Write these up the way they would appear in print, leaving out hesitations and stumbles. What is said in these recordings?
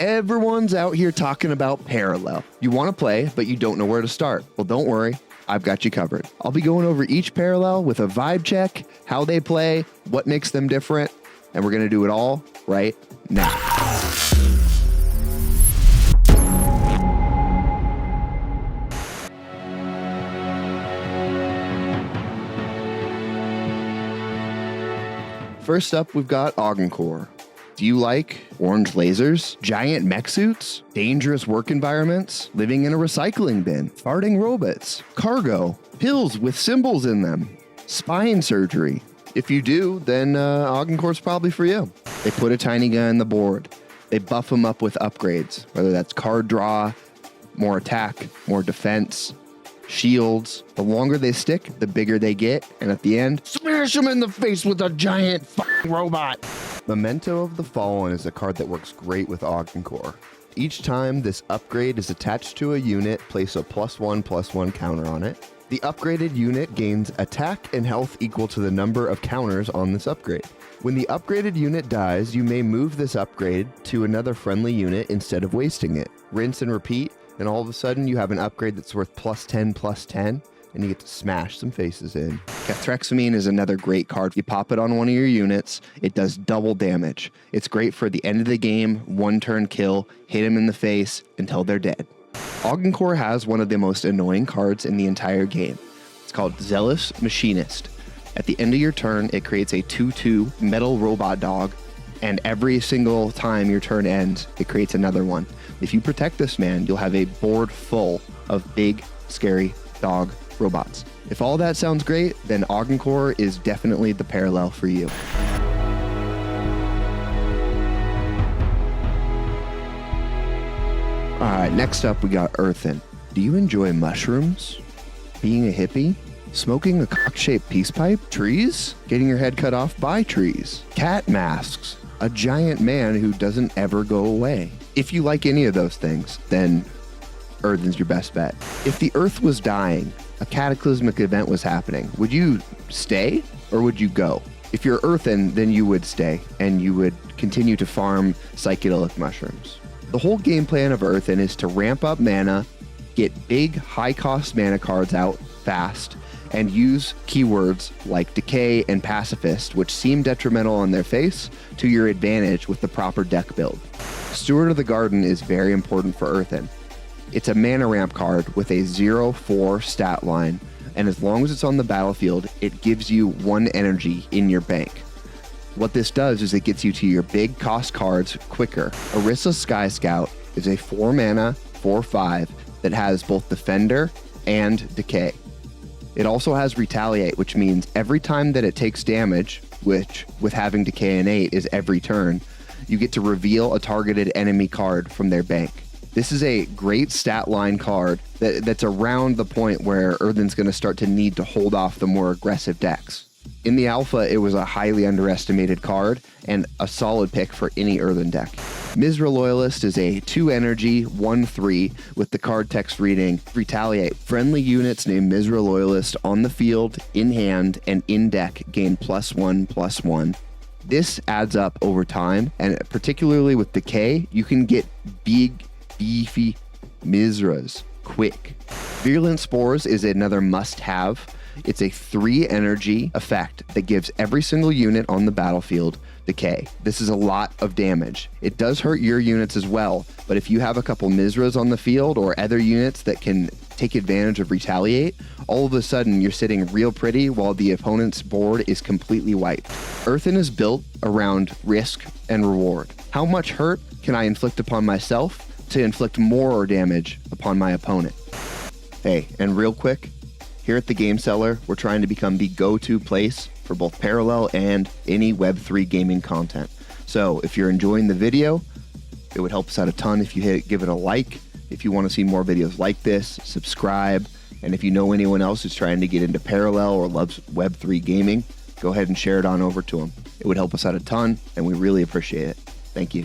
Everyone's out here talking about Parallel. You want to play, but you don't know where to start. Well, don't worry. I've got you covered. I'll be going over each Parallel with a vibe check, how they play, what makes them different, and we're going to do it all right now. First up, we've got AUGENCORE. Do you like orange lasers, giant mech suits, dangerous work environments, living in a recycling bin, farting robots, cargo, pills with symbols in them, spine surgery? If you do, then AUGENCORE's probably for you. They put a tiny guy on the board. They buff him up with upgrades, whether that's card draw, more attack, more defense, shields. The longer they stick, the bigger they get, and at the end, smash them in the face with a giant fucking robot. Memento of the Fallen is a card that works great with AUGENCORE. Each time this upgrade is attached to a unit, place a +1/+1 counter on it. The upgraded unit gains attack and health equal to the number of counters on this upgrade. When the upgraded unit dies, you may move this upgrade to another friendly unit instead of wasting it. Rinse and repeat, and all of a sudden you have an upgrade that's worth +10/+10, and you get to smash some faces in. KATHARI is another great card. You pop it on one of your units, it does double damage. It's great for the end of the game, one turn kill, hit them in the face until they're dead. AUGENCORE has one of the most annoying cards in the entire game. It's called Zealous Machinist. At the end of your turn, it creates a 2/2 metal robot dog, and every single time your turn ends, it creates another one. If you protect this man, you'll have a board full of big, scary dog robots. If all that sounds great, then AUGENCORE is definitely the Parallel for you. Alright, next up we got EARTHEN. Do you enjoy mushrooms? Being a hippie? Smoking a cock-shaped peace pipe? Trees? Getting your head cut off by trees? Cat masks? A giant man who doesn't ever go away? If you like any of those things, then EARTHEN's your best bet. If the Earth was dying, a cataclysmic event was happening, would you stay or would you go? If you're EARTHEN, then you would stay and you would continue to farm psychedelic mushrooms. The whole game plan of EARTHEN is to ramp up mana, get big high-cost mana cards out fast, and use keywords like Decay and Pacifist, which seem detrimental on their face, to your advantage with the proper deck build. Steward of the Garden is very important for EARTHEN. It's a mana ramp card with a 0/4 stat line, and as long as it's on the battlefield, it gives you 1 energy in your bank. What this does is it gets you to your big cost cards quicker. Orisa Sky Scout is a 4 mana, 4/5 that has both Defender and Decay. It also has Retaliate, which means every time that it takes damage, which with having Decay and 8 is every turn, you get to reveal a targeted enemy card from their bank. This is a great stat line card that's around the point where EARTHEN's going to start to need to hold off the more aggressive decks. In the alpha, it was a highly underestimated card and a solid pick for any EARTHEN deck. Mizra Loyalist is a 2 energy, 1/3 with the card text reading Retaliate. Friendly units named Mizra Loyalist on the field, in hand, and in deck gain +1/+1. This adds up over time, and particularly with Decay, you can get big, beefy Mizras quick. Virulent Spores is another must-have. It's a 3 energy effect that gives every single unit on the battlefield Decay. This is a lot of damage. It does hurt your units as well, but if you have a couple Mizras on the field or other units that can take advantage of Retaliate, all of a sudden you're sitting real pretty while the opponent's board is completely wiped. EARTHEN is built around risk and reward. How much hurt can I inflict upon myself to inflict more damage upon my opponent? Hey, and real quick, here at the Game Cellar, we're trying to become the go-to place for both Parallel and any Web3 gaming content. So if you're enjoying the video, it would help us out a ton if you give it a like. If you want to see more videos like this, subscribe. And if you know anyone else who's trying to get into Parallel or loves Web3 gaming, go ahead and share it on over to them. It would help us out a ton, and we really appreciate it. Thank you.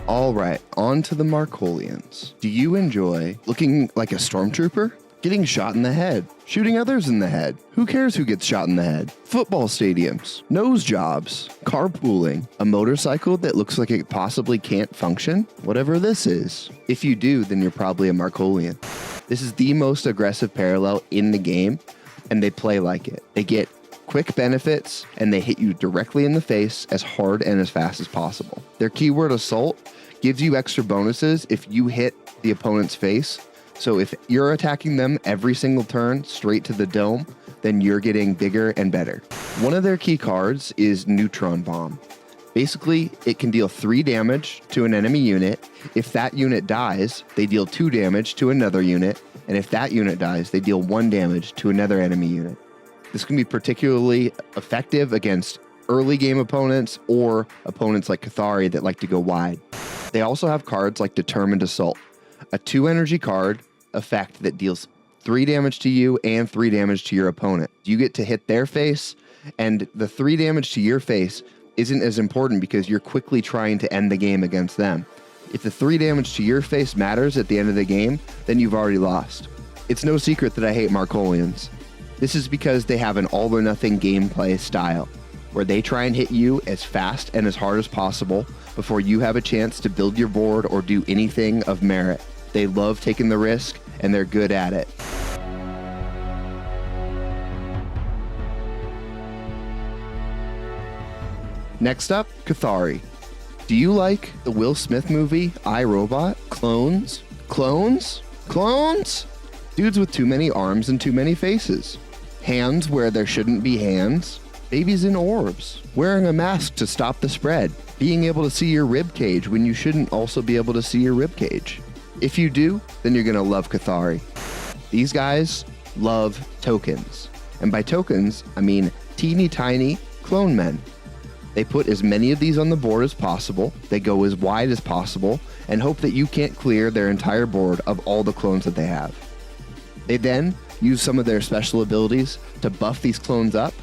All right, on to the Marcolians. Do you enjoy looking like a stormtrooper? getting shot in the head, shooting others in the head. Who cares who gets shot in the head? Football stadiums, nose jobs, carpooling, a motorcycle that looks like it possibly can't function, whatever this is. If you do, then you're probably a Marcolian. This is the most aggressive parallel in the game, and they play like it. They get quick benefits, and they hit you directly in the face as hard and as fast as possible. Their keyword Assault gives you extra bonuses if you hit the opponent's face. So if you're attacking them every single turn straight to the dome, then you're getting bigger and better. One of their key cards is Neutron Bomb. Basically, it can deal 3 damage to an enemy unit. If that unit dies, they deal 2 damage to another unit. And if that unit dies, they deal 1 damage to another enemy unit. This can be particularly effective against early game opponents or opponents like KATHARI that like to go wide. They also have cards like Determined Assault, a 2 energy card effect that deals 3 damage to you and 3 damage to your opponent. You get to hit their face, and the 3 damage to your face isn't as important because you're quickly trying to end the game against them. If the 3 damage to your face matters at the end of the game, then you've already lost. It's no secret that I hate Marcolians. This is because they have an all or nothing gameplay style, where they try and hit you as fast and as hard as possible before you have a chance to build your board or do anything of merit. They love taking the risk, and they're good at it. Next up, KATHARI. Do you like the Will Smith movie, I, Robot? Clones? Clones? Clones? Dudes with too many arms and too many faces. Hands where there shouldn't be hands. Babies in orbs. Wearing a mask to stop the spread. Being able to see your rib cage when you shouldn't also be able to see your rib cage. If you do, then you're going to love KATHARI. These guys love tokens. And by tokens, I mean teeny tiny clone men. They put as many of these on the board as possible, they go as wide as possible, and hope that you can't clear their entire board of all the clones that they have. They then use some of their special abilities to buff these clones up,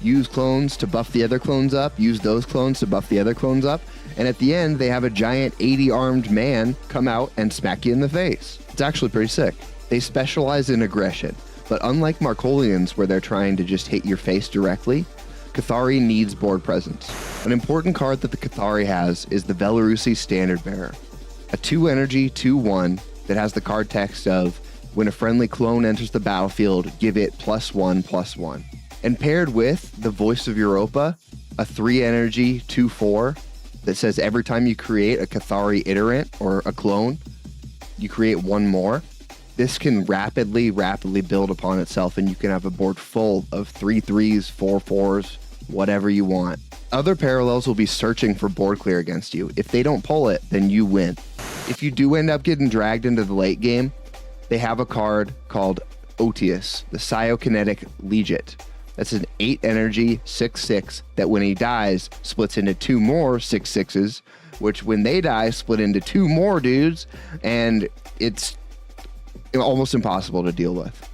use clones to buff the other clones up, use those clones to buff the other clones up, and at the end, they have a giant 80-armed man come out and smack you in the face. It's actually pretty sick. They specialize in aggression, but unlike Marcolians, where they're trying to just hit your face directly, KATHARI needs board presence. An important card that the KATHARI has is the Belarusi Standard Bearer, a 2 energy, 2/1 that has the card text of, when a friendly clone enters the battlefield, give it +1/+1. And paired with the Voice of Europa, a 3 energy, 2/4 that says every time you create a KATHARI iterant or a clone, you create 1 more. This can rapidly build upon itself, and you can have a board full of 3/3s, 4/4s, whatever you want. Other parallels will be searching for board clear against you. If they don't pull it, then you win. If you do end up getting dragged into the late game, they have a card called Otius, the Psychokinetic Legate. That's an 8 energy, 6/6 that when he dies, splits into 2 more 6/6s, which when they die, split into 2 more dudes, and it's almost impossible to deal with.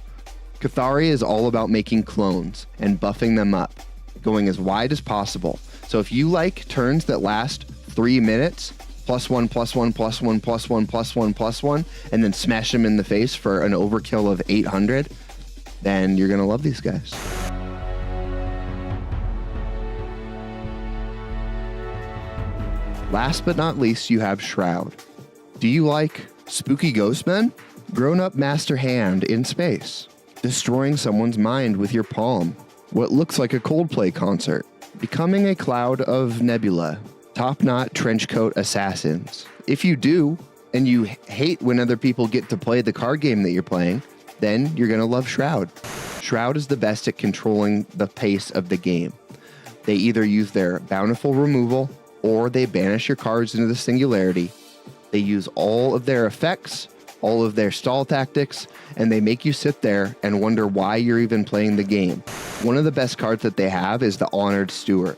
KATHARI is all about making clones and buffing them up, going as wide as possible. So if you like turns that last 3 minutes, +1/+1/+1/+1/+1, and then smash them in the face for an overkill of 800, then you're going to love these guys. Last but not least, you have SHROUD. Do you like spooky ghost men? Grown-up master hand in space. Destroying someone's mind with your palm. What looks like a Coldplay concert. Becoming a cloud of nebula. Top-knot trenchcoat assassins. If you do, and you hate when other people get to play the card game that you're playing, then you're going to love SHROUD. SHROUD is the best at controlling the pace of the game. They either use their bountiful removal, or they banish your cards into the singularity. They use all of their effects, all of their stall tactics, and they make you sit there and wonder why you're even playing the game. One of the best cards that they have is the Honored Steward.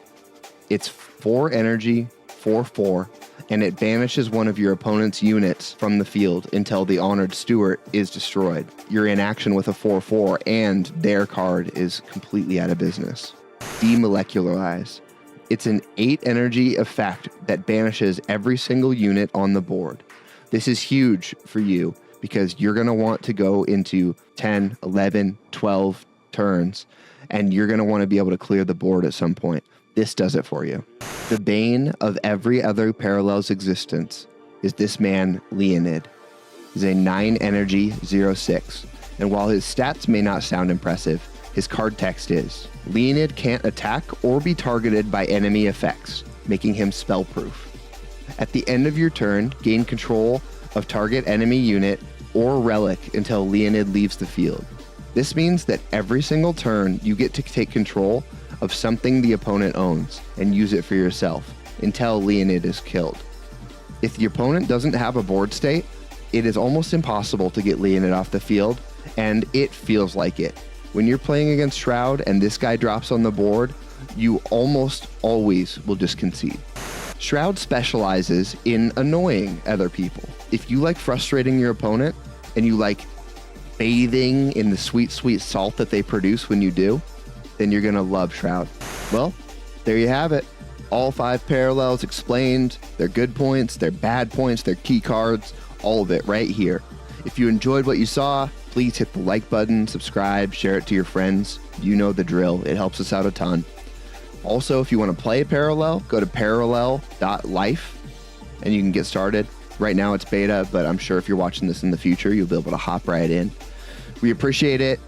It's 4 energy, 4/4, and it banishes one of your opponent's units from the field until the Honored Steward is destroyed. You're in action with a 4/4, and their card is completely out of business. Demolecularize. It's an 8 energy effect that banishes every single unit on the board. This is huge for you because you're going to want to go into 10, 11, 12 turns, and you're going to want to be able to clear the board at some point. This does it for you. The bane of every other Parallel's existence is this man, Leonid. He's a 9 energy, 0/6. And while his stats may not sound impressive, his card text is. Leonid can't attack or be targeted by enemy effects, making him spell-proof. At the end of your turn, gain control of target enemy unit or relic until Leonid leaves the field. This means that every single turn you get to take control of something the opponent owns and use it for yourself until Leonid is killed. If the opponent doesn't have a board state, it is almost impossible to get Leonid off the field, and it feels like it. When you're playing against Shroud and this guy drops on the board, you almost always will just concede. Shroud specializes in annoying other people. If you like frustrating your opponent and you like bathing in the sweet, sweet salt that they produce when you do, then you're gonna love Shroud. Well, there you have it. All 5 parallels explained, their good points, their bad points, their key cards, all of it right here. If you enjoyed what you saw, please hit the like button, subscribe, share it to your friends. You know the drill. It helps us out a ton. Also, if you want to play Parallel, go to parallel.life and you can get started. Right now it's beta, but I'm sure if you're watching this in the future, you'll be able to hop right in. We appreciate it.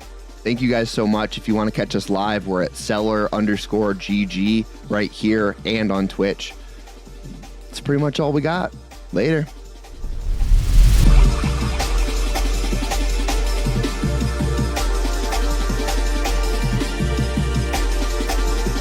Thank you guys so much. If you want to catch us live, we're at Cellar_GG right here and on Twitch. That's pretty much all we got. Later.